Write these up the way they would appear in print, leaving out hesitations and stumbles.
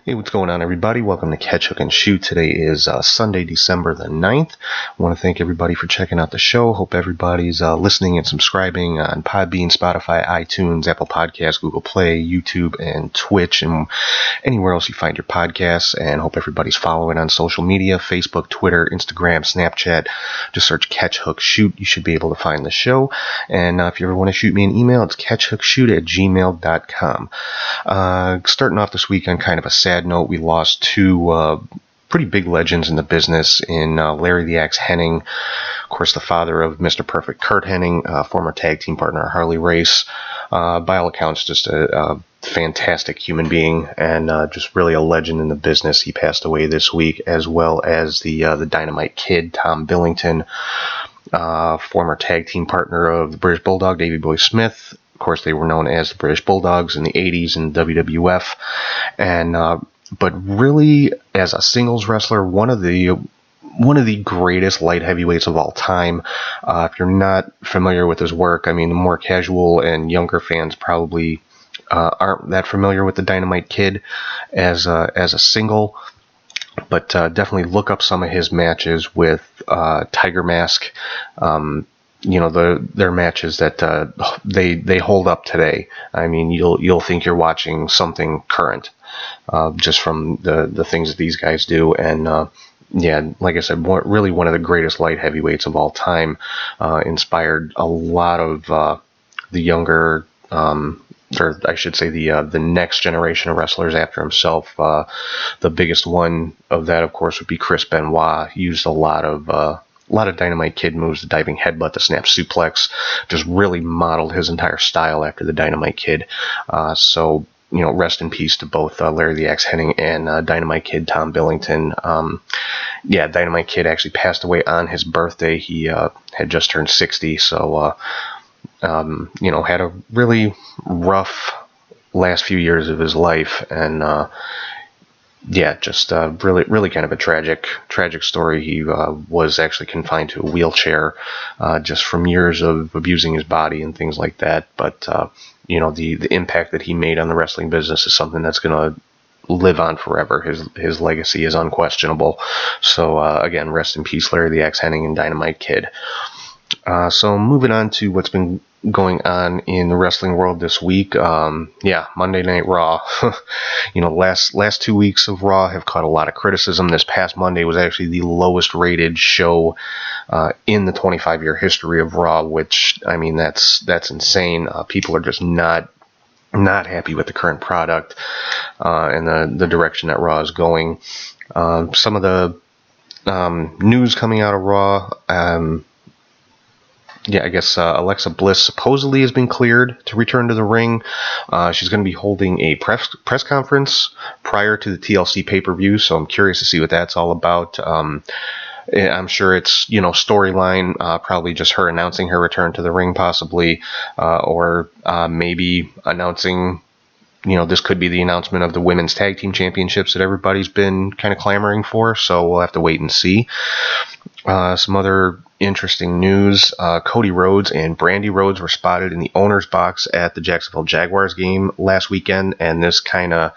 Hey, what's going on, everybody? Welcome to Catch, Hook, and Shoot. Today is Sunday, December the 9th. I want to thank everybody for checking out the show. Hope everybody's listening and subscribing on Podbean, Spotify, iTunes, Apple Podcasts, Google Play, YouTube, and Twitch, and anywhere else you find your podcasts. And hope everybody's following on social media, Facebook, Twitter, Instagram, Snapchat. Just search Catch, Hook, Shoot. You should be able to find the show. And if you ever want to shoot me an email, it's catchhookshoot@gmail.com. Starting off this week on kind of a sad note, we lost two pretty big legends in the business in Larry the Axe Hennig, of course the father of Mr. Perfect, Curt Hennig, former tag team partner Harley Race. By all accounts, just a fantastic human being and just really a legend in the business. He passed away this week, as well as the Dynamite Kid, Tom Billington, former tag team partner of the British Bulldog, Davey Boy Smith. Of course, they were known as the British Bulldogs in the 80s in WWF, and but really, as a singles wrestler, one of the greatest light heavyweights of all time. If you're not familiar with his work, I mean, the more casual and younger fans probably aren't that familiar with the Dynamite Kid as a single. But definitely look up some of his matches with Tiger Mask. Their matches that they hold up today. I mean, you'll think you're watching something current, just from the things that these guys do. And like I said, really one of the greatest light heavyweights of all time. Inspired a lot of the younger, or I should say the next generation of wrestlers after himself. The biggest one of that, of course, would be Chris Benoit. Used a lot of Dynamite Kid moves, the diving headbutt, the snap suplex, just really modeled his entire style after the Dynamite Kid. So, rest in peace to both Larry the Axe Hennig and Dynamite Kid, Tom Billington. Dynamite Kid actually passed away on his birthday. He had just turned 60, so, had a really rough last few years of his life, and just really kind of a tragic story. He was actually confined to a wheelchair just from years of abusing his body and things like that. But the impact that he made on the wrestling business is something that's going to live on forever. His legacy is unquestionable. So again, rest in peace, Larry the Axe Hennig and Dynamite Kid. So moving on to what's been going on in the wrestling world this week. Monday Night Raw. Last 2 weeks of Raw have caught a lot of criticism. This past Monday was actually the lowest rated show in the 25-year history of Raw, which, I mean, that's insane. People are just not happy with the current product and the direction that Raw is going. Some of the news coming out of Raw, Alexa Bliss supposedly has been cleared to return to the ring. She's going to be holding a press conference prior to the TLC pay-per-view, so I'm curious to see what that's all about. I'm sure it's, storyline, probably just her announcing her return to the ring possibly, or maybe announcing, this could be the announcement of the women's tag team championships that everybody's been kind of clamoring for, so we'll have to wait and see. Some other interesting news. Cody Rhodes and Brandy Rhodes were spotted in the owner's box at the Jacksonville Jaguars game last weekend, and this kind of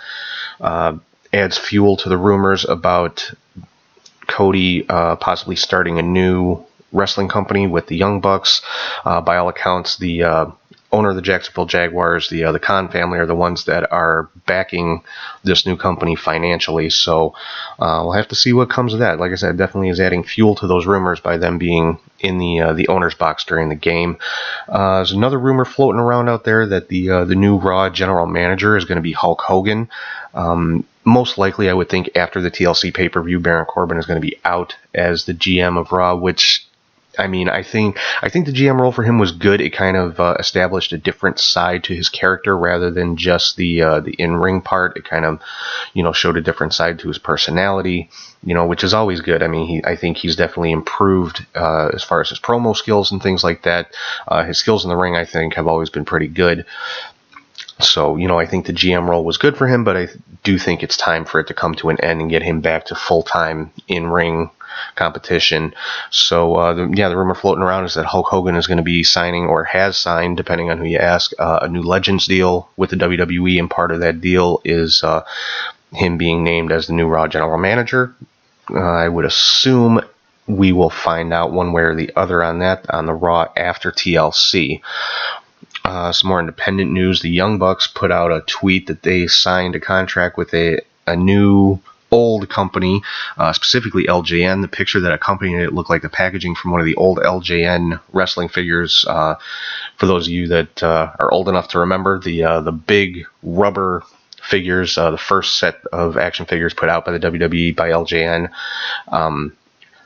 adds fuel to the rumors about Cody possibly starting a new wrestling company with the Young Bucks. By all accounts, the owner of the Jacksonville Jaguars, the Khan family, are the ones that are backing this new company financially. So we'll have to see what comes of that. Like I said, definitely is adding fuel to those rumors by them being in the owner's box during the game. There's another rumor floating around out there that the new Raw general manager is going to be Hulk Hogan. Most likely, I would think after the TLC pay-per-view, Baron Corbin is going to be out as the GM of Raw, which, I mean, I think the GM role for him was good. It kind of established a different side to his character rather than just the in-ring part. It kind of, showed a different side to his personality, which is always good. I mean, I think he's definitely improved as far as his promo skills and things like that. His skills in the ring, I think, have always been pretty good. So, I think the GM role was good for him, but I do think it's time for it to come to an end and get him back to full-time in-ring competition. So, the rumor floating around is that Hulk Hogan is going to be signing, or has signed, depending on who you ask, a new Legends deal with the WWE, and part of that deal is him being named as the new Raw general manager. I would assume we will find out one way or the other on that on the Raw after TLC. Some more independent news. The Young Bucks put out a tweet that they signed a contract with a new old company, specifically LJN. The picture that accompanied it looked like the packaging from one of the old LJN wrestling figures. For those of you that are old enough to remember, the big rubber figures, the first set of action figures put out by the WWE by LJN.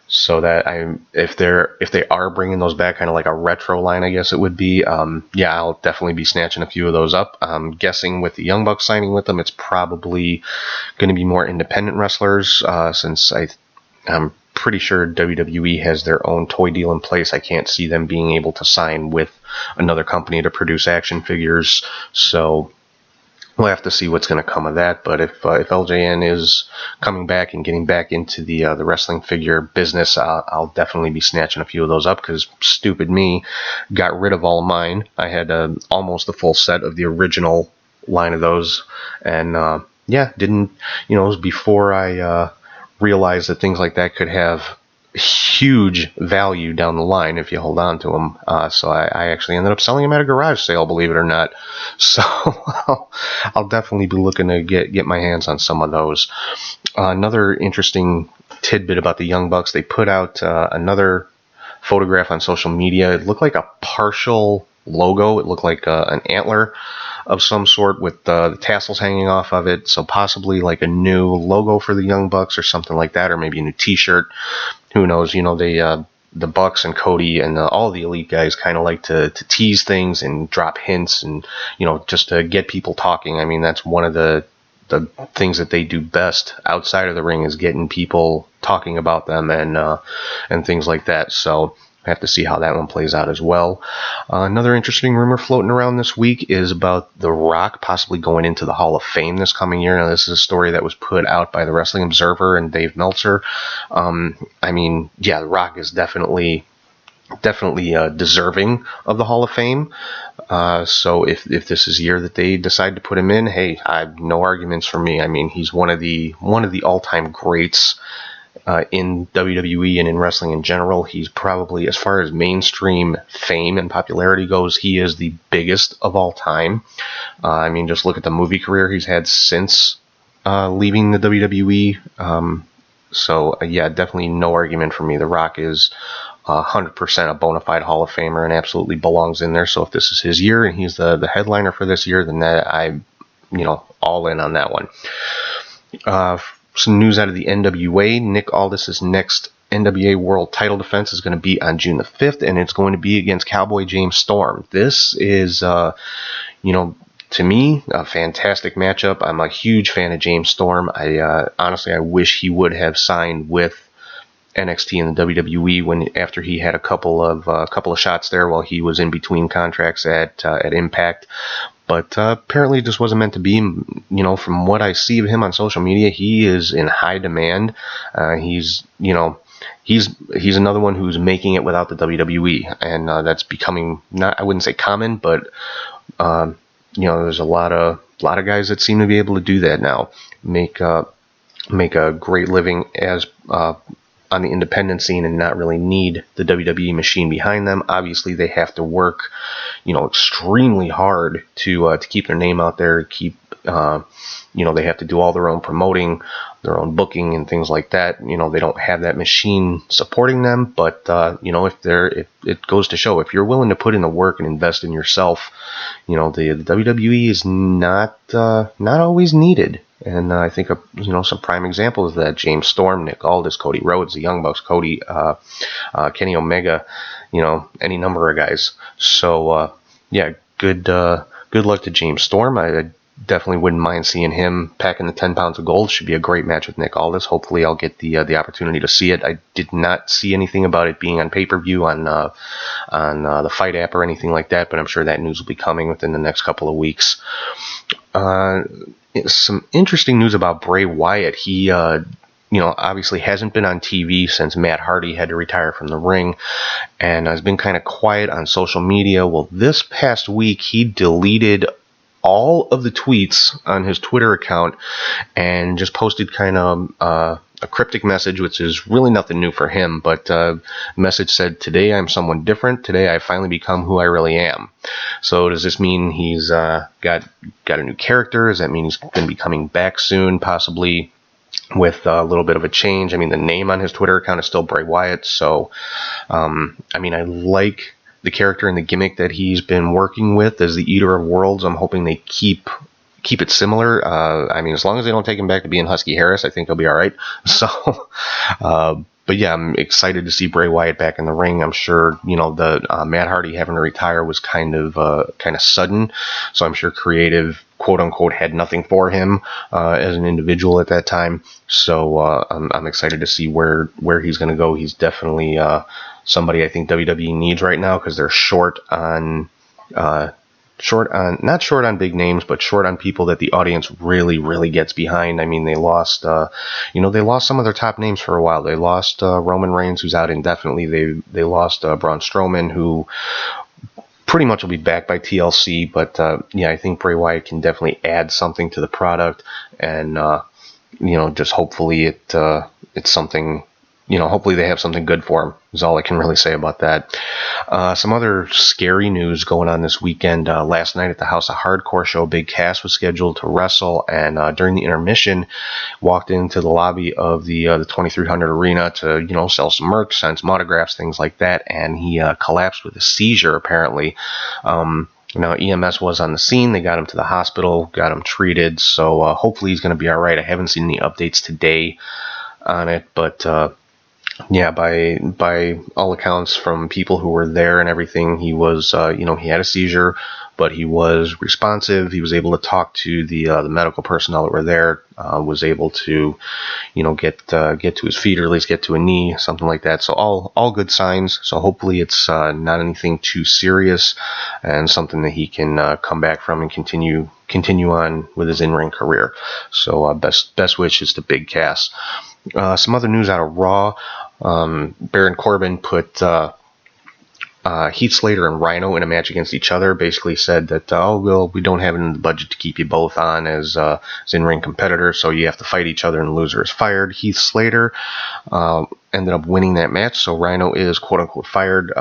So that if they are bringing those back, kind of like a retro line, I guess it would be. Yeah, I'll definitely be snatching a few of those up. I'm guessing with the Young Bucks signing with them, it's probably going to be more independent wrestlers, since I'm pretty sure WWE has their own toy deal in place. I can't see them being able to sign with another company to produce action figures. So we'll have to see what's going to come of that. But if LJN is coming back and getting back into the wrestling figure business, I'll definitely be snatching a few of those up, because stupid me got rid of all of mine. I had almost the full set of the original line of those, and yeah, didn't, it was before I realized that things like that could have huge value down the line if you hold on to them. So I actually ended up selling them at a garage sale, believe it or not. So I'll definitely be looking to get my hands on some of those. Another interesting tidbit about the Young Bucks, they put out another photograph on social media. It looked like a partial logo. It looked like an antler of some sort with the tassels hanging off of it. So possibly like a new logo for the Young Bucks or something like that, or maybe a new t-shirt. Who knows? The Bucks and Cody and all the Elite guys kind of like to tease things and drop hints and, just to get people talking. I mean, that's one of the things that they do best outside of the ring, is getting people talking about them and things like that. So I have to see how that one plays out as well. Another interesting rumor floating around this week is about The Rock possibly going into the Hall of Fame this coming year. Now, this is a story that was put out by the Wrestling Observer and Dave Meltzer. I mean, yeah, The Rock is definitely deserving of the Hall of Fame. So if this is the year that they decide to put him in, hey, I have no arguments for me. I mean, he's one of the all-time greats in WWE and in wrestling in general. He's probably, as far as mainstream fame and popularity goes, he is the biggest of all time. I mean, just look at the movie career he's had since leaving the WWE. So yeah, definitely no argument for me. The Rock is 100% a bona fide Hall of Famer and absolutely belongs in there. So if this is his year and he's the headliner for this year, then I'm all in on that one. Some news out of the NWA. Nick Aldis' next NWA World title defense is going to be on June the 5th, and it's going to be against Cowboy James Storm. This is, to me, a fantastic matchup. I'm a huge fan of James Storm. Honestly, I wish he would have signed with NXT and the WWE after he had a couple of shots there while he was in between contracts at Impact. But apparently it just wasn't meant to be. From what I see of him on social media, he is in high demand. He's another one who's making it without the WWE, and that's becoming, not, I wouldn't say common, but there's a lot of guys that seem to be able to do that now. Make a great living as on the independent scene and not really need the WWE machine behind them. Obviously, they have to work, extremely hard to keep their name out there. Keep, they have to do all their own promoting, their own booking, and things like that. They don't have that machine supporting them. But if it goes to show, if you're willing to put in the work and invest in yourself, the WWE is not always needed. And I think some prime examples of that: James Storm, Nick Aldis, Cody Rhodes, the Young Bucks, Kenny Omega, any number of guys. So yeah, good luck to James Storm. I definitely wouldn't mind seeing him packing the 10 pounds of gold. Should be a great match with Nick Aldis. Hopefully, I'll get the opportunity to see it. I did not see anything about it being on pay-per-view on the Fight app or anything like that, but I'm sure that news will be coming within the next couple of weeks. Some interesting news about Bray Wyatt. He, obviously hasn't been on TV since Matt Hardy had to retire from the ring, and has been kind of quiet on social media. Well, this past week, he deleted all of the tweets on his Twitter account and just posted kind of a cryptic message, which is really nothing new for him, but the message said, "Today I'm someone different. Today I finally become who I really am." So does this mean he's got a new character? Does that mean he's going to be coming back soon, possibly with a little bit of a change? I mean, the name on his Twitter account is still Bray Wyatt, so I mean, I like the character and the gimmick that he's been working with as the Eater of Worlds. I'm hoping they keep it similar. I mean, as long as they don't take him back to being Husky Harris, I think he'll be all right. So, but yeah, I'm excited to see Bray Wyatt back in the ring. I'm sure, you know, the Matt Hardy having to retire was kind of sudden. So I'm sure creative, quote unquote, had nothing for him as an individual at that time. So I'm excited to see where he's going to go. He's definitely somebody I think WWE needs right now, because they're short on not short on big names, but short on people that the audience really gets behind. I mean, they lost some of their top names for a while. They lost Roman Reigns, who's out indefinitely. They lost Braun Strowman, who pretty much will be back by TLC. But yeah, I think Bray Wyatt can definitely add something to the product, and just hopefully it's something. Hopefully they have something good for him, is all I can really say about that. Some other scary news going on this weekend. Last night at the House of Hardcore show, Big Cass was scheduled to wrestle, and during the intermission, walked into the lobby of the 2300 Arena to, sell some merch, sign some autographs, things like that, and he collapsed with a seizure, apparently. Now, EMS was on the scene. They got him to the hospital, got him treated, so hopefully he's going to be all right. I haven't seen any updates today on it, but yeah, by all accounts from people who were there and everything, he was, he had a seizure, but he was responsive. He was able to talk to the medical personnel that were there, was able to, get to his feet, or at least get to a knee, something like that. So all good signs. So hopefully it's not anything too serious, and something that he can come back from and continue on with his in-ring career. So best wishes to Big Cass. Some other news out of Raw. Baron Corbin put Heath Slater and Rhino in a match against each other. Basically said that, we don't have it in the budget to keep you both on as in-ring competitors, so you have to fight each other, and the loser is fired. Heath Slater ended up winning that match, so Rhino is quote-unquote fired.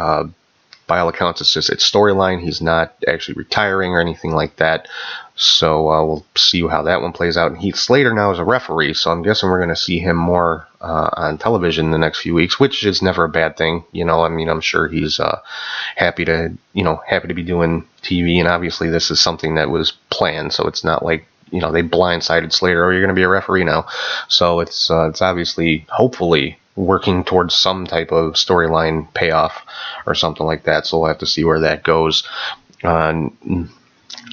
By all accounts, it's storyline. He's not actually retiring or anything like that. So we'll see how that one plays out. And Heath Slater now is a referee, so I'm guessing we're going to see him more on television in the next few weeks, which is never a bad thing. I'm sure he's happy to be doing TV, and obviously this is something that was planned, so it's not like they blindsided Slater. Oh, you're going to be a referee now. So it's obviously, hopefully, working towards some type of storyline payoff or something like that. So we'll have to see where that goes.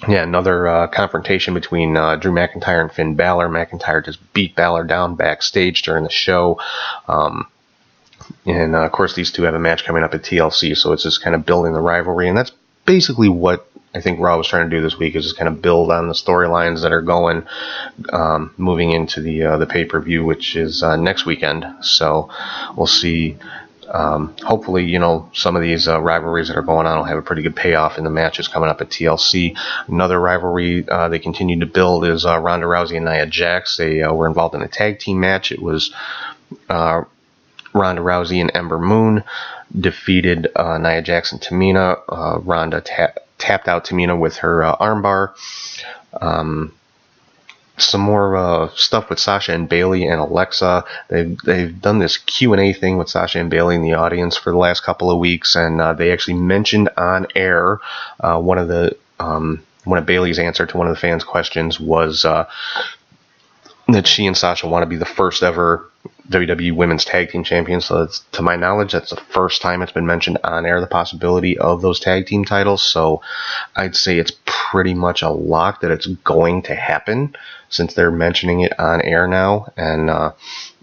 Another confrontation between Drew McIntyre and Finn Balor. McIntyre just beat Balor down backstage during the show. And of course, these two have a match coming up at TLC, so it's just kind of building the rivalry. And that's basically what I think Raw was trying to do this week, is just kind of build on the storylines that are going, moving into the pay-per-view, which is next weekend. So we'll see. Hopefully, some of these rivalries that are going on will have a pretty good payoff in the matches coming up at TLC. Another rivalry they continue to build is Ronda Rousey and Nia Jax. They were involved in a tag team match. It was Ronda Rousey and Ember Moon defeated Nia Jax and Tamina. Ronda tapped out Tamina with her armbar. Some more stuff with Sasha and Bayley and Alexa. They've done this Q&A thing with Sasha and Bayley in the audience for the last couple of weeks, and they actually mentioned on air one of Bayley's answer to one of the fans' questions was that she and Sasha want to be the first ever WWE Women's Tag Team Champions. So that's, to my knowledge, that's the first time it's been mentioned on air, the possibility of those tag team titles. So I'd say it's pretty much a lock that it's going to happen, since they're mentioning it on air now. And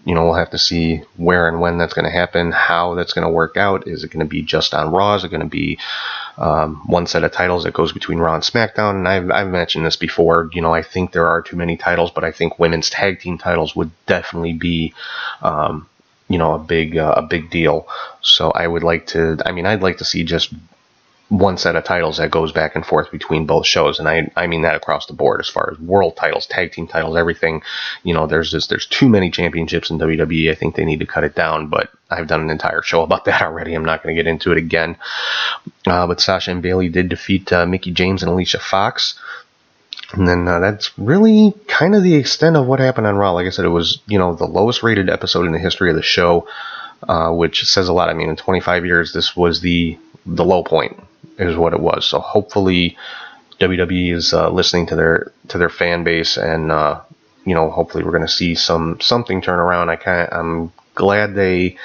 we'll have to see where and when that's going to happen, how that's going to work out. Is it going to be just on Raw? Is it going to be one set of titles that goes between Raw and SmackDown? And I've mentioned this before. I think there are too many titles, but I think women's tag team titles would definitely be, a big deal. So I'd like to see just one set of titles that goes back and forth between both shows, and I mean that across the board as far as world titles, tag team titles, everything. There's too many championships in WWE. I think they need to cut it down, but I've done an entire show about that already. I'm not going to get into it again. But Sasha and Bayley did defeat Mickie James and Alicia Fox. And then that's really kind of the extent of what happened on Raw. Like I said, it was, the lowest rated episode in the history of the show, which says a lot. I mean, in 25 years, this was the low point, is what it was. So hopefully WWE is listening to their fan base, and hopefully we're going to see something turn around. I'm glad they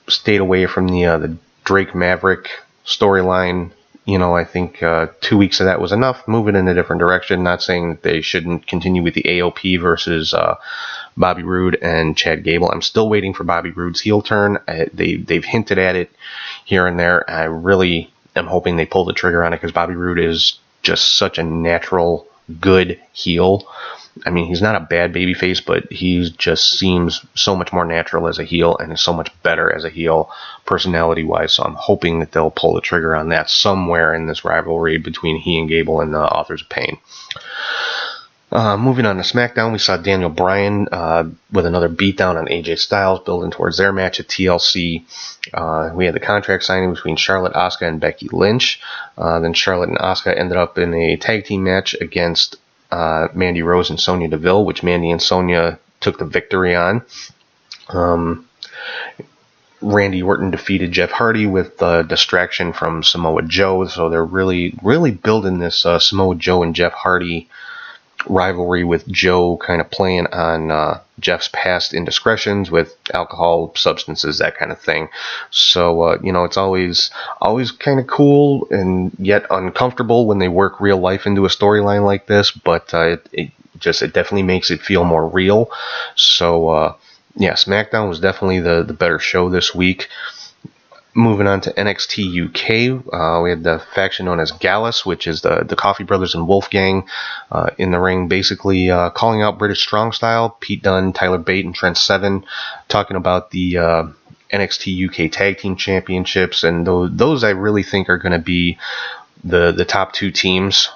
stayed away from the Drake Maverick storyline. I think 2 weeks of that was enough. Move it in a different direction. Not saying that they shouldn't continue with the AOP versus Bobby Roode and Chad Gable. I'm still waiting for Bobby Roode's heel turn. They've hinted at it here and there. I really am hoping they pull the trigger on it, because Bobby Roode is just such a natural, good heel. I mean, he's not a bad babyface, but he just seems so much more natural as a heel and is so much better as a heel personality-wise. So I'm hoping that they'll pull the trigger on that somewhere in this rivalry between he and Gable and the Authors of Pain. Moving on to SmackDown, we saw Daniel Bryan with another beatdown on AJ Styles, building towards their match at TLC. We had the contract signing between Charlotte, Asuka, and Becky Lynch. Then Charlotte and Asuka ended up in a tag team match against Mandy Rose and Sonya Deville, which Mandy and Sonya took the victory on. Randy Orton defeated Jeff Hardy with distraction from Samoa Joe, so they're really building this Samoa Joe and Jeff Hardy rivalry, with Joe kind of playing on Jeff's past indiscretions with alcohol, substances, that kind of thing. So it's always kind of cool and yet uncomfortable when they work real life into a storyline like this, but it definitely makes it feel more real. So SmackDown was definitely the better show this week. Moving on to NXT UK, we had the faction known as Gallus, which is the Coffee Brothers and Wolfgang in the ring, basically calling out British Strong Style, Pete Dunne, Tyler Bate, and Trent Seven, talking about the NXT UK Tag Team Championships, and those I really think are going to be the top two teams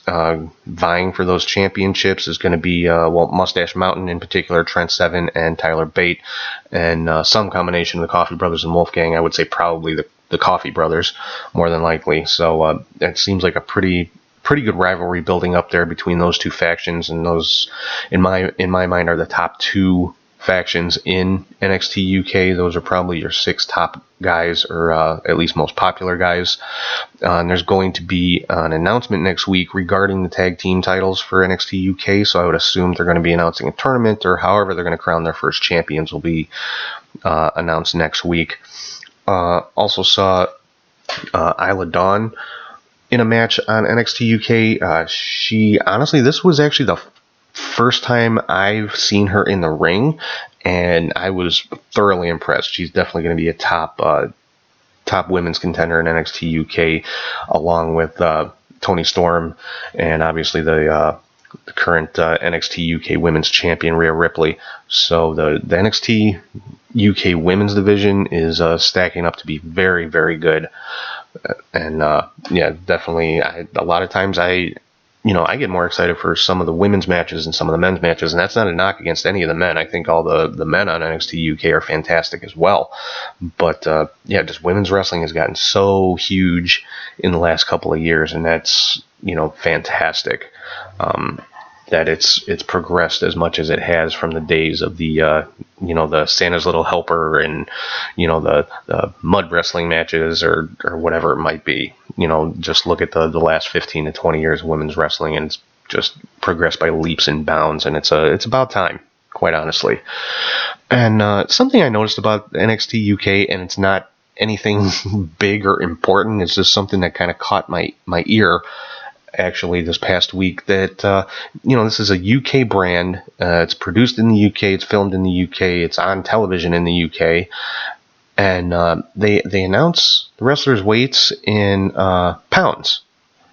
vying for those championships. Is going to be Mustache Mountain in particular, Trent Seven and Tyler Bate, and some combination of the Coffee Brothers and Wolfgang. I would say probably the Coffee Brothers more than likely. So it seems like a pretty good rivalry building up there between those two factions, and those in my mind are the top two factions in NXT UK. Those are probably your 6 top guys, or at least most popular guys. And there's going to be an announcement next week regarding the tag team titles for NXT UK, so I would assume they're going to be announcing a tournament, or however they're going to crown their first champions will be announced next week. Also saw Isla Dawn in a match on NXT UK. She honestly, this was actually the first time I've seen her in the ring, and I was thoroughly impressed. She's definitely going to be a top women's contender in NXT UK, along with Toni Storm, and obviously the current NXT UK Women's Champion Rhea Ripley. So the NXT UK Women's division is stacking up to be very, very good. And definitely, a lot of times I get more excited for some of the women's matches and some of the men's matches, and that's not a knock against any of the men. I think all the men on NXT UK are fantastic as well. But just women's wrestling has gotten so huge in the last couple of years, and that's fantastic. That it's progressed as much as it has from the days of the the Santa's Little Helper and the mud wrestling matches or whatever it might be. Just look at the last 15 to 20 years of women's wrestling, and it's just progressed by leaps and bounds, and it's about time, quite honestly. And something I noticed about NXT UK, and it's not anything big or important, it's just something that kind of caught my ear actually this past week, that this is a UK brand. It's produced in the UK, it's filmed in the UK, it's on television in the UK, and they announce the wrestlers' weights in pounds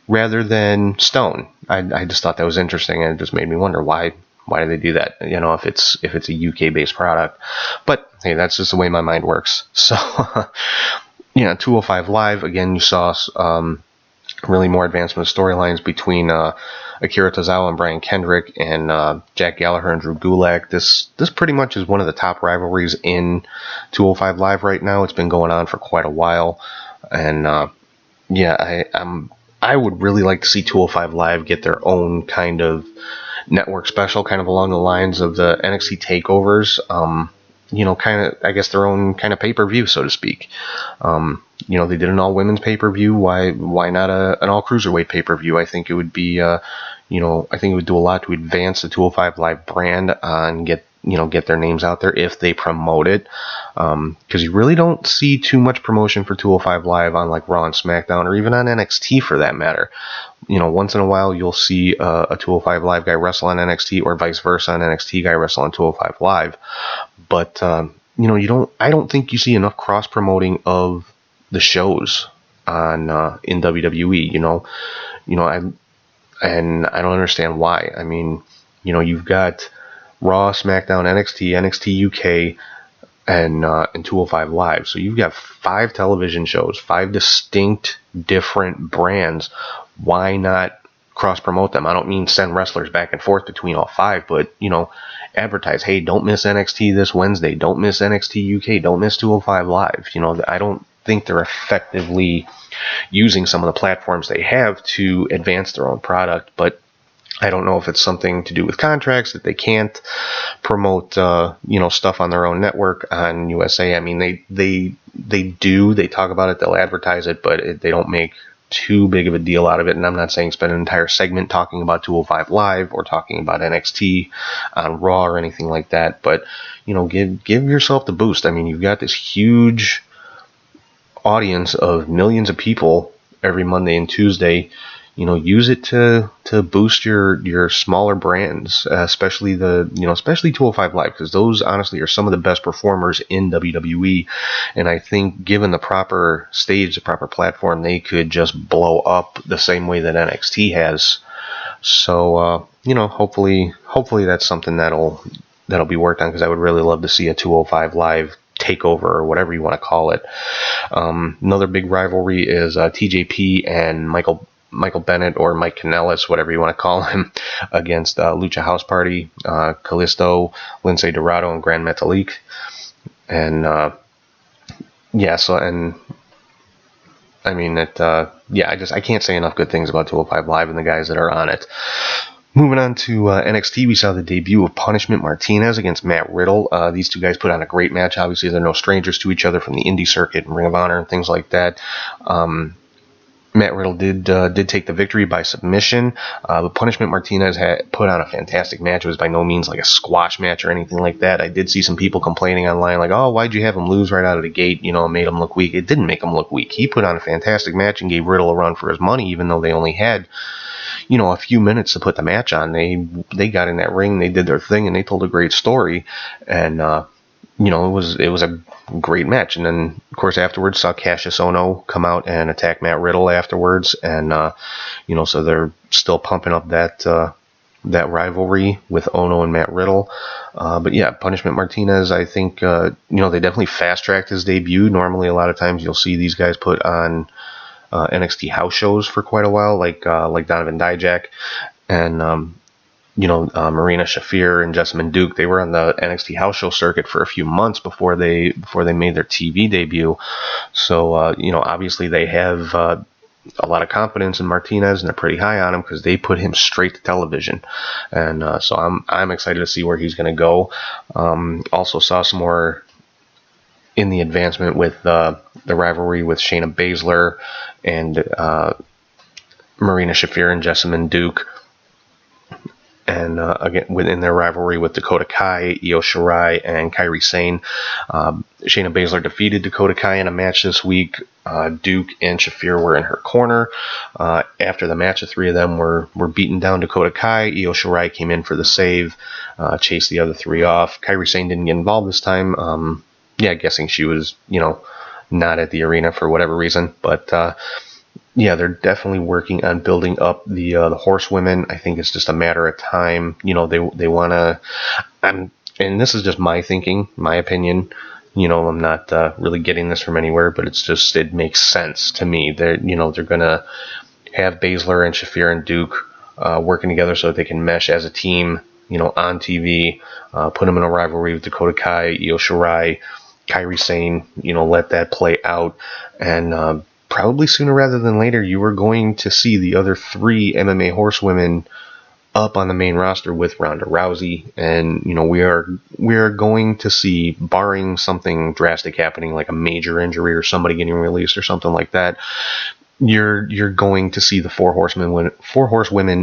rather than stone. I just thought that was interesting, and it just made me wonder why do they do that, if it's a UK based product. But hey, that's just the way my mind works. So yeah, 205 Live, again, you saw really more advancement of storylines between Akira Tozawa and Brian Kendrick, and Jack Gallagher and Drew Gulak. This pretty much is one of the top rivalries in 205 Live right now. It's been going on for quite a while, and yeah, I would really like to see 205 Live get their own kind of network special, kind of along the lines of the NXT takeovers. Kind of, I guess, their own kind of pay-per-view, so to speak. They did an all-women's pay-per-view. Why not an all-cruiserweight pay-per-view? I think it would be, I think it would do a lot to advance the 205 Live brand and get their names out there if they promote it. Because you really don't see too much promotion for 205 Live on like Raw and SmackDown, or even on NXT for that matter. Once in a while you'll see a 205 Live guy wrestle on NXT, or vice versa, an NXT guy wrestle on 205 Live. But I don't think you see enough cross promoting of the shows on in WWE. I don't understand why. I mean, you've got Raw, SmackDown, NXT UK, and 205 Live. So you've got 5 television shows, 5 distinct different brands. Why not cross promote them? I don't mean send wrestlers back and forth between all 5, but advertise, hey, don't miss NXT this Wednesday, don't miss NXT UK, don't miss 205 Live. I don't think they're effectively using some of the platforms they have to advance their own product, but I don't know if it's something to do with contracts that they can't promote, stuff on their own network on USA. I mean, they talk about it, they'll advertise it, but they don't make too big of a deal out of it. And I'm not saying spend an entire segment talking about 205 Live or talking about NXT on Raw or anything like that, but give yourself the boost. I mean, you've got this huge audience of millions of people every Monday and Tuesday. Use it to boost your smaller brands, especially 205 Live, because those honestly are some of the best performers in WWE. And I think given the proper stage, the proper platform, they could just blow up the same way that NXT has. So, hopefully that's something that'll be worked on, because I would really love to see a 205 Live takeover, or whatever you want to call it. Another big rivalry is TJP and Michael Bennett, or Mike Kanellis, whatever you want to call him, against Lucha House Party, Kalisto, Lince Dorado, and Gran Metalik. And I can't say enough good things about 205 Live and the guys that are on it. Moving on to NXT, we saw the debut of Punishment Martinez against Matt Riddle. These two guys put on a great match. Obviously, they're no strangers to each other from the indie circuit and Ring of Honor and things like that. Matt Riddle did take the victory by submission, but Punishment Martinez had put on a fantastic match. It was by no means like a squash match or anything like that. I did see some people complaining online, like, oh, why'd you have him lose right out of the gate? Made him look weak. It didn't make him look weak. He put on a fantastic match and gave Riddle a run for his money, even though they only had a few minutes to put the match on. They got in that ring, they did their thing, and they told a great story. And it was a great match. And then, of course, afterwards saw Cassius Ohno come out and attack Matt Riddle afterwards. And so they're still pumping up that rivalry with Ohno and Matt Riddle. But yeah, Punishment Martinez, I think they definitely fast tracked his debut. Normally, a lot of times you'll see these guys put on NXT house shows for quite a while, like Donovan Dijak and Marina Shafir and Jessamyn Duke. They were on the NXT house show circuit for a few months before they made their TV debut. So obviously they have a lot of confidence in Martinez, and they're pretty high on him because they put him straight to television. And so I'm excited to see where he's going to go. Also saw some more in the advancement with the rivalry with Shayna Baszler and Marina Shafir and Jessamyn Duke. And again, within their rivalry with Dakota Kai, Io Shirai, and Kairi Sane. Shayna Baszler defeated Dakota Kai in a match this week. Duke and Shafir were in her corner. After the match, the three of them were beating down Dakota Kai. Io Shirai came in for the save, chased the other three off. Kairi Sane didn't get involved this time. Guessing she was, not at the arena for whatever reason. But they're definitely working on building up the horsewomen. I think it's just a matter of time. They want to, and this is just my thinking, my opinion. I'm not really getting this from anywhere, but it makes sense to me. They're gonna have Baszler and Shafir and Duke working together so that they can mesh as a team, on TV. Put them in a rivalry with Dakota Kai, Io Shirai, Kairi Sane. Let that play out, and probably sooner rather than later, you are going to see the other 3 MMA horsewomen up on the main roster with Ronda Rousey, and we are going to see, barring something drastic happening like a major injury or somebody getting released or something like that, you're going to see the 4 horsewomen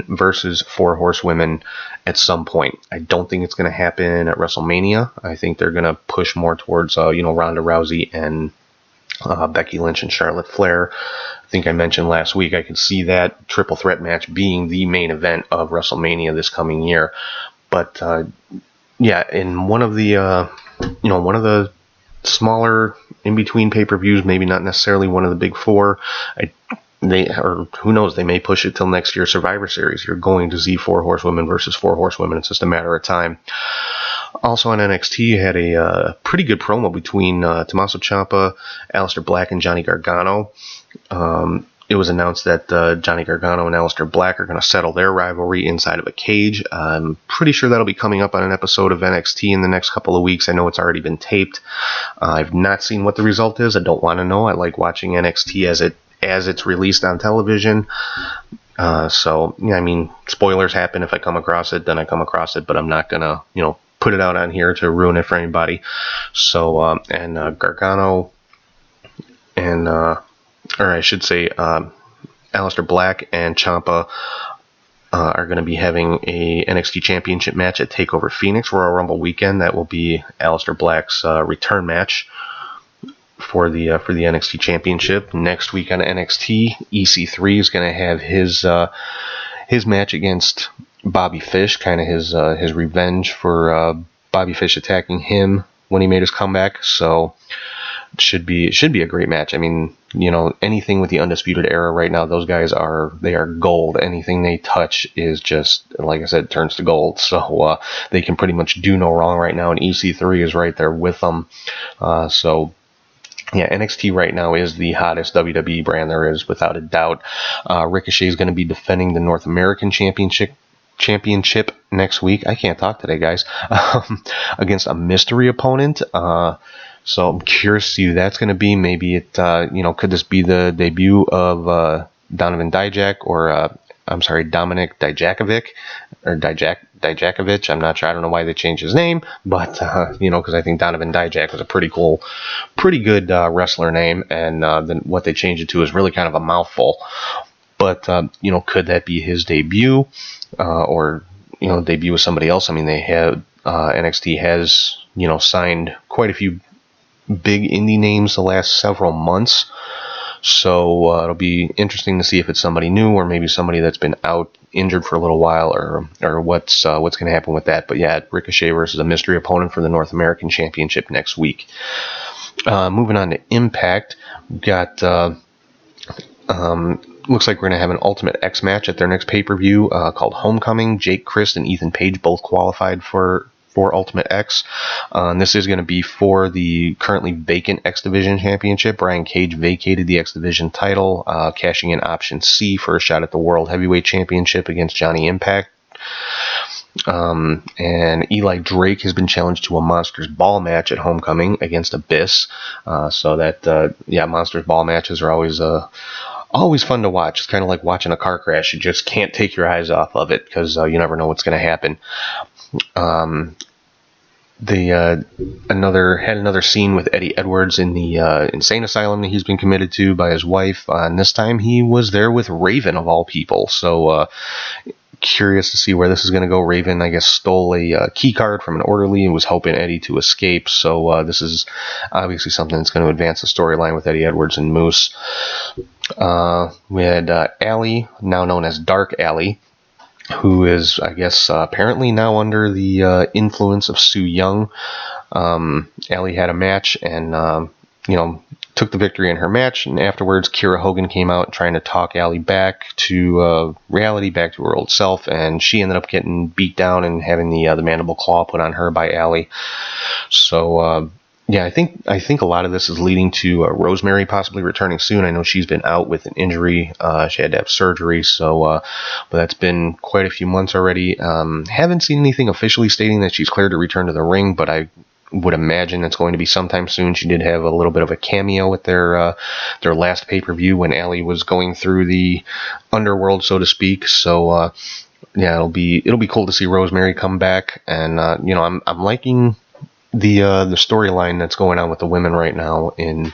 versus 4 horsewomen at some point. I don't think it's going to happen at WrestleMania. I think they're going to push more towards Ronda Rousey and Becky Lynch and Charlotte Flair. I think I mentioned last week I could see that triple threat match being the main event of WrestleMania this coming year. But in one of the smaller in between pay-per-views, maybe not necessarily one of the big 4, who knows, they may push it till next year's Survivor Series. You're going to see 4 horsewomen versus 4 horsewomen. It's just a matter of time. Also on NXT, you had a pretty good promo between Tommaso Ciampa, Aleister Black, and Johnny Gargano. It was announced that Johnny Gargano and Aleister Black are going to settle their rivalry inside of a cage. I'm pretty sure that'll be coming up on an episode of NXT in the next couple of weeks. I know it's already been taped. I've not seen what the result is. I don't want to know. I like watching NXT as it's released on television. Spoilers happen. If I come across it, then I come across it, but I'm not going to, put it out on here to ruin it for anybody. So, Gargano and, Aleister Black and Ciampa are going to be having a NXT Championship match at TakeOver Phoenix Royal Rumble weekend. That will be Aleister Black's return match for the NXT Championship. Next week on NXT, EC3 is going to have his match against Bobby Fish, kind of his revenge for Bobby Fish attacking him when he made his comeback. So it should be a great match. I mean, anything with the Undisputed Era right now, those guys are gold. Anything they touch is just, like I said, turns to gold. So they can pretty much do no wrong right now, and EC3 is right there with them. NXT right now is the hottest WWE brand there is, without a doubt. Ricochet is going to be defending the North American Championship next week. I can't talk today, guys. Against a mystery opponent. So I'm curious to see who that's going to be. Maybe could this be the debut of Donovan Dijak or Dominic Dijakovic or Dijakovic. I'm not sure. I don't know why they changed his name, but because I think Donovan Dijak was a pretty good wrestler name, and then what they changed it to is really kind of a mouthful. But could that be his debut, or debut with somebody else? I mean, they have NXT has signed quite a few big indie names the last several months. So it'll be interesting to see if it's somebody new or maybe somebody that's been out injured for a little while, or what's going to happen with that. But yeah, Ricochet versus a mystery opponent for the North American Championship next week. Moving on to Impact, we've got looks like we're going to have an Ultimate X match at their next pay-per-view called Homecoming. Jake Crist and Ethan Page both qualified for Ultimate X. This is going to be for the currently vacant X Division Championship. Brian Cage vacated the X Division title, cashing in option C for a shot at the World Heavyweight Championship against Johnny Impact. And Eli Drake has been challenged to a Monsters Ball match at Homecoming against Abyss. Monsters Ball matches are always fun to watch. It's kind of like watching a car crash. You just can't take your eyes off of it because you never know what's going to happen. Another scene with Eddie Edwards in the insane asylum that he's been committed to by his wife, and this time he was there with Raven of all people. So curious to see where this is going to go. Raven, I guess, stole a key card from an orderly and was helping Eddie to escape. So this is obviously something that's going to advance the storyline with Eddie Edwards and Moose. We had Allie, now known as Dark Allie, who is, I guess, apparently now under the influence of Su Yung. Allie had a match and, took the victory in her match. And afterwards, Kiera Hogan came out trying to talk Allie back to reality, back to her old self. And she ended up getting beat down and having the mandible claw put on her by Allie. So, yeah, I think a lot of this is leading to Rosemary possibly returning soon. I know she's been out with an injury. She had to have surgery, so but that's been quite a few months already. Haven't seen anything officially stating that she's cleared to return to the ring, but I would imagine it's going to be sometime soon. She did have a little bit of a cameo at their last pay-per-view when Allie was going through the underworld, so to speak. So yeah, it'll be cool to see Rosemary come back, and I'm liking the storyline that's going on with the women right now in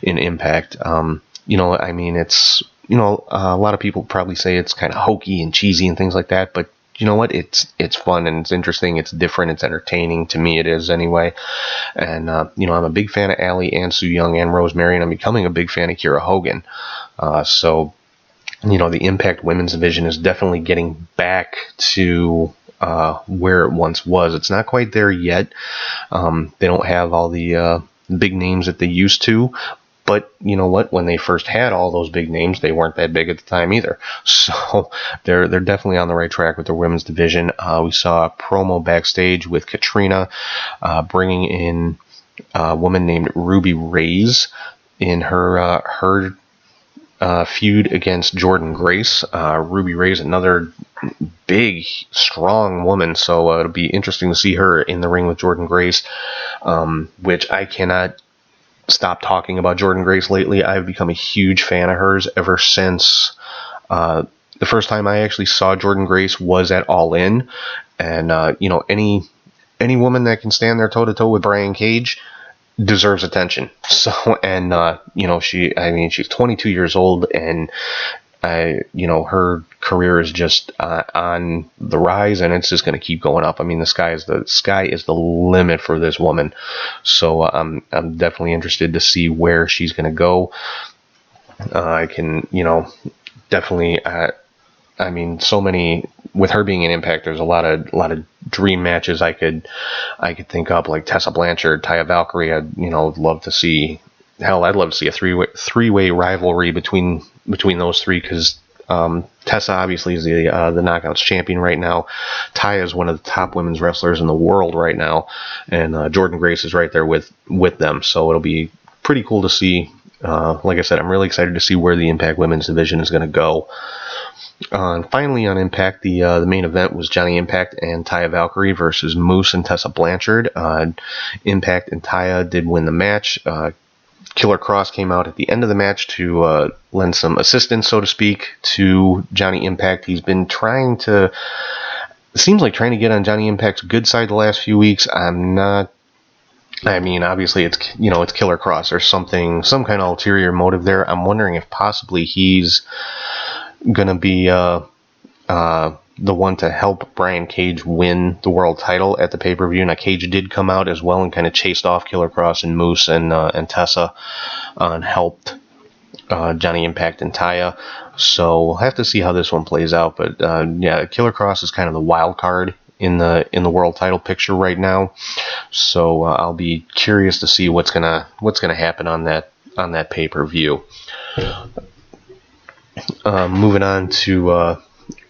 Impact. I mean, it's a lot of people probably say it's kind of hokey and cheesy and things like that, but you know what? It's fun and it's interesting. It's different. It's entertaining. To me, it is anyway. And I'm a big fan of Allie and Su Yung and Rosemary, and I'm becoming a big fan of Kiera Hogan. So the Impact Women's Division is definitely getting back to where it once was. It's not quite there yet. They don't have all the big names that they used to. But you know what? When they first had all those big names, they weren't that big at the time either. So they're definitely on the right track with their women's division. We saw a promo backstage with Katrina bringing in a woman named Ruby Reyes in her feud against Jordynne Grace. Ruby Reyes, another big, strong woman, so it'll be interesting to see her in the ring with Jordynne Grace, which I cannot stop talking about Jordynne Grace lately. I've become a huge fan of hers ever since the first time I actually saw Jordynne Grace was at All In, and any woman that can stand there toe to toe with Brian Cage deserves attention. So, and she's 22 years old, and her career is just on the rise, and it's just going to keep going up. I mean, the sky is the limit for this woman. So I'm definitely interested to see where she's going to go. I can, definitely. I mean, so many with her being an Impact. There's a lot of dream matches I could think up, like Tessa Blanchard, Taya Valkyrie. I'd love to see. Hell, I'd love to see a three-way rivalry between those three, because Tessa obviously is the Knockouts champion right now. Taya is one of the top women's wrestlers in the world right now, and Jordynne Grace is right there with them. So it'll be pretty cool to see. Like I said, I'm really excited to see where the Impact Women's Division is going to go. And finally on Impact, the main event was Johnny Impact and Taya Valkyrie versus Moose and Tessa Blanchard. Impact and Taya did win the match. Killer Kross came out at the end of the match to lend some assistance, so to speak, to Johnny Impact. He's been trying to get on Johnny Impact's good side the last few weeks. I'm not. I mean, obviously it's Killer Kross. There's some kind of ulterior motive there. I'm wondering if possibly he's gonna be the one to help Brian Cage win the world title at the pay-per-view. Now, Cage did come out as well and kind of chased off Killer Kross and Moose and Tessa and helped Johnny Impact and Taya. So we'll have to see how this one plays out. But Killer Kross is kind of the wild card in the world title picture right now. So I'll be curious to see what's gonna happen on that pay-per-view. Moving on to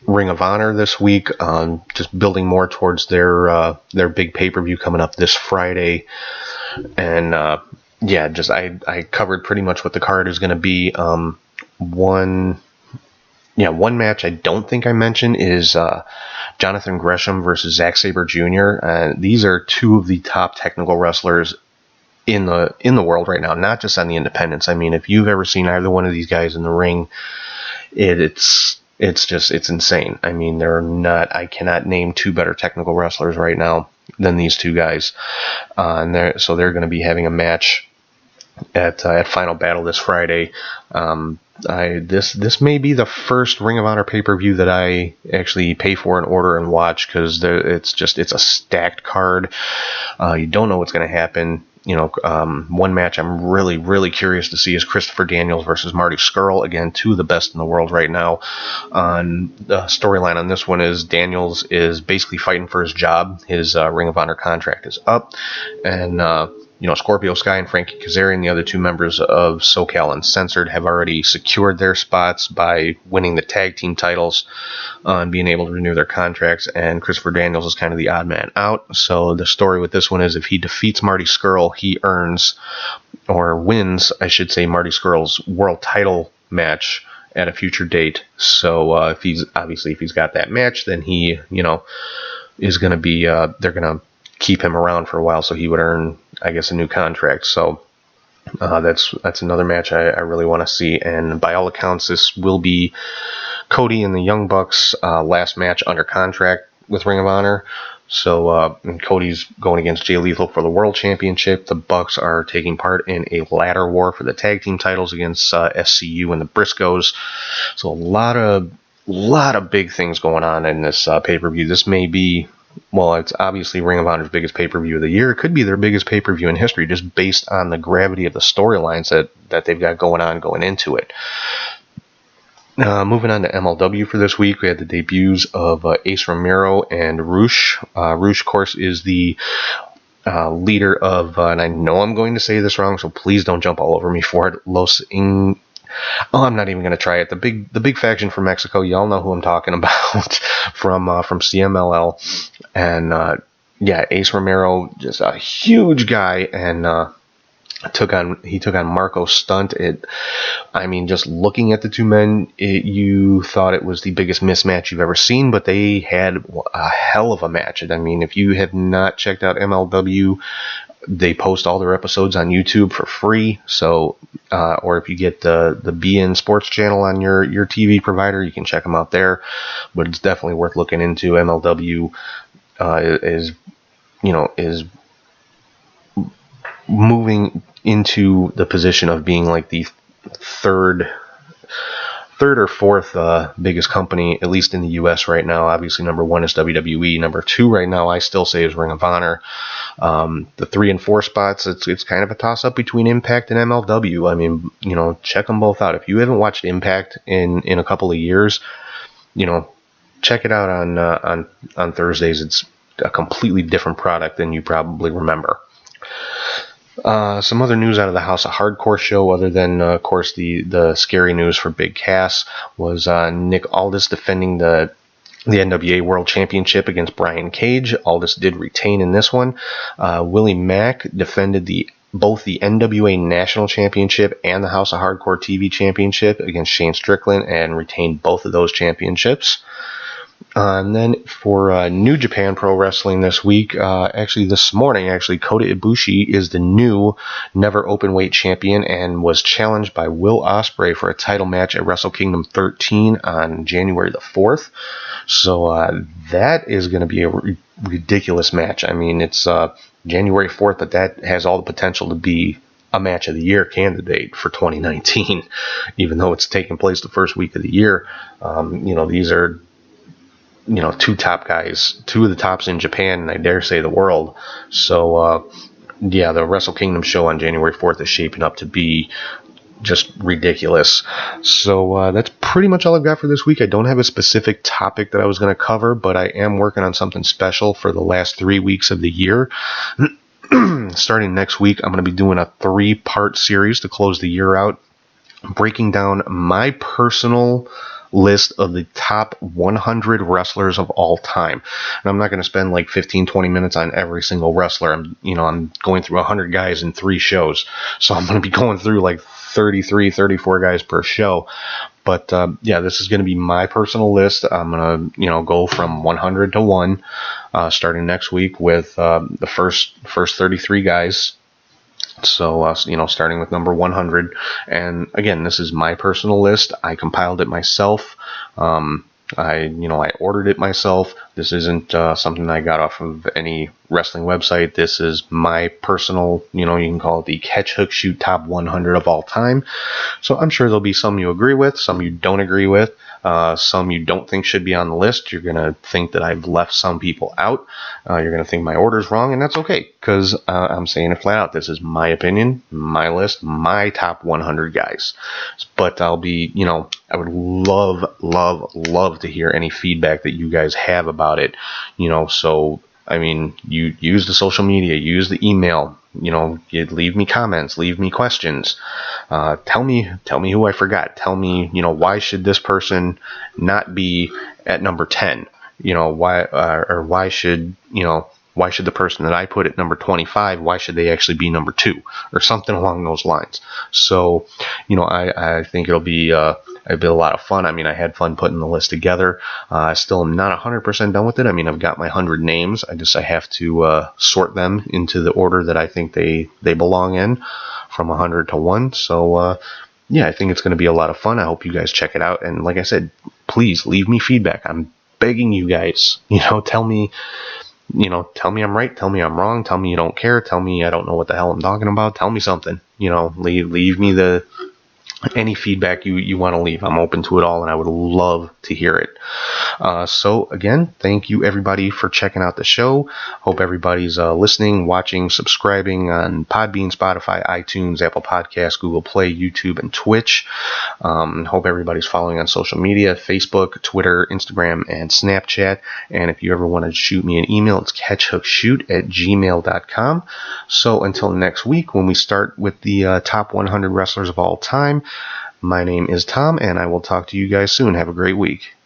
Ring of Honor this week, just building more towards their big pay-per-view coming up this Friday, and I covered pretty much what the card is going to be. One match I don't think I mentioned is Jonathan Gresham versus Zack Sabre Jr. These are two of the top technical wrestlers in the world right now, not just on the independents. I mean, if you've ever seen either one of these guys in the ring, it's insane. I mean, I cannot name two better technical wrestlers right now than these two guys. And they're going to be having a match at Final Battle this Friday. This may be the first Ring of Honor pay-per-view that I actually pay for and order and watch, because it's a stacked card. You don't know what's going to happen. One match I'm really, really curious to see is Christopher Daniels versus Marty Scurll. Again, two of the best in the world right now. The storyline on this one is Daniels is basically fighting for his job. His Ring of Honor contract is up, and Scorpio Sky and Frankie Kazarian, the other two members of SoCal Uncensored, have already secured their spots by winning the tag team titles and being able to renew their contracts, and Christopher Daniels is kind of the odd man out. So the story with this one is if he defeats Marty Scurll, he earns, or wins, I should say, Marty Scurll's world title match at a future date. So if he's got that match, then he, is going to be, they're going to keep him around for a while, so he would earn, I guess, a new contract. So that's another match I really want to see, and by all accounts, this will be Cody and the Young Bucks' last match under contract with Ring of Honor. So Cody's going against Jay Lethal for the World Championship. The Bucks are taking part in a ladder war for the tag team titles against SCU and the Briscoes. So a lot of big things going on in this pay-per-view. This may be, well, it's obviously Ring of Honor's biggest pay-per-view of the year. It could be their biggest pay-per-view in history, just based on the gravity of the storylines that they've got going into it. Moving on to MLW for this week, we had the debuts of Ace Romero and Rush. Rush, of course, is the leader of, and I know I'm going to say this wrong, so please don't jump all over me for it, I'm not even going to try it. The big faction from Mexico, y'all know who I'm talking about, from CMLL. And Ace Romero, just a huge guy, and he took on Marco Stunt. Just looking at the two men, you thought it was the biggest mismatch you've ever seen, but they had a hell of a match. I mean, if you have not checked out MLW, they post all their episodes on YouTube for free. So, or if you get the BN Sports channel on your TV provider, you can check them out there. But it's definitely worth looking into. MLW is moving into the position of being like the third or fourth biggest company, at least in the US right now. Obviously, number one is WWE. Number two right now, I still say, is Ring of Honor. The 3 and 4 spots, it's kind of a toss-up between Impact and MLW. I mean, check them both out. If you haven't watched Impact in a couple of years, check it out on Thursdays. It's a completely different product than you probably remember. Some other news out of the House of Hardcore show, other than, of course, the scary news for Big Cass, was Nick Aldis defending the NWA World Championship against Brian Cage. Aldis did retain in this one. Willie Mack defended both the NWA National Championship and the House of Hardcore TV Championship against Shane Strickland and retained both of those championships. And then for New Japan Pro Wrestling this week, this morning, Kota Ibushi is the new Never Openweight champion and was challenged by Will Ospreay for a title match at Wrestle Kingdom 13 on January the 4th. So that is going to be a ridiculous match. I mean, it's January 4th, but that has all the potential to be a match of the year candidate for 2019, even though it's taking place the first week of the year. These are two top guys, two of the tops in Japan, and I dare say the world. So, the Wrestle Kingdom show on January 4th is shaping up to be just ridiculous. So that's pretty much all I've got for this week. I don't have a specific topic that I was going to cover, but I am working on something special for the last 3 weeks of the year. Starting next week, I'm going to be doing a 3-part series to close the year out, breaking down my personal list of the top 100 wrestlers of all time. And I'm not going to spend like 15-20 minutes on every single wrestler. I'm going through 100 guys in 3 shows, so I'm going to be going through like 33, 34 guys per show. But this is going to be my personal list. I'm going to go from 100 to 1 starting next week with the first 33 guys. So, starting with number 100. And again, this is my personal list. I compiled it myself. I ordered it myself. This isn't something I got off of any wrestling website. This is my personal, you can call it the catch, hook, shoot top 100 of all time. So I'm sure there'll be some you agree with, some you don't agree with. Some you don't think should be on the list. You're going to think that I've left some people out. You're going to think my order's wrong, and that's okay, because I'm saying it flat out. This is my opinion, my list, my top 100 guys. But I'll be, I would love to hear any feedback that you guys have about it. So, I mean, you use the social media, use the email, you leave me comments, leave me questions. Tell me who I forgot. Tell me, why should this person not be at number 10? Why, or why should, why should the person that I put at number 25, why should they actually be number 2 or something along those lines? So, I think it'll be a lot of fun. I mean, I had fun putting the list together. I still am not 100% done with it. I mean, I've got my 100 names. I have to sort them into the order that I think they belong in, from 100 to 1. So, yeah, I think it's going to be a lot of fun. I hope you guys check it out. And like I said, please leave me feedback. I'm begging you guys, tell me I'm right, tell me I'm wrong, tell me you don't care, tell me I don't know what the hell I'm talking about, tell me something, leave me any feedback you want to leave. I'm open to it all, and I would love to hear it. So again, thank you everybody for checking out the show. Hope everybody's listening, watching, subscribing on Podbean, Spotify, iTunes, Apple Podcasts, Google Play, YouTube, and Twitch. Hope everybody's following on social media, Facebook, Twitter, Instagram, and Snapchat. And if you ever want to shoot me an email, it's catchhookshoot@gmail.com. So until next week, when we start with the top 100 wrestlers of all time, my name is Tom, and I will talk to you guys soon. Have a great week.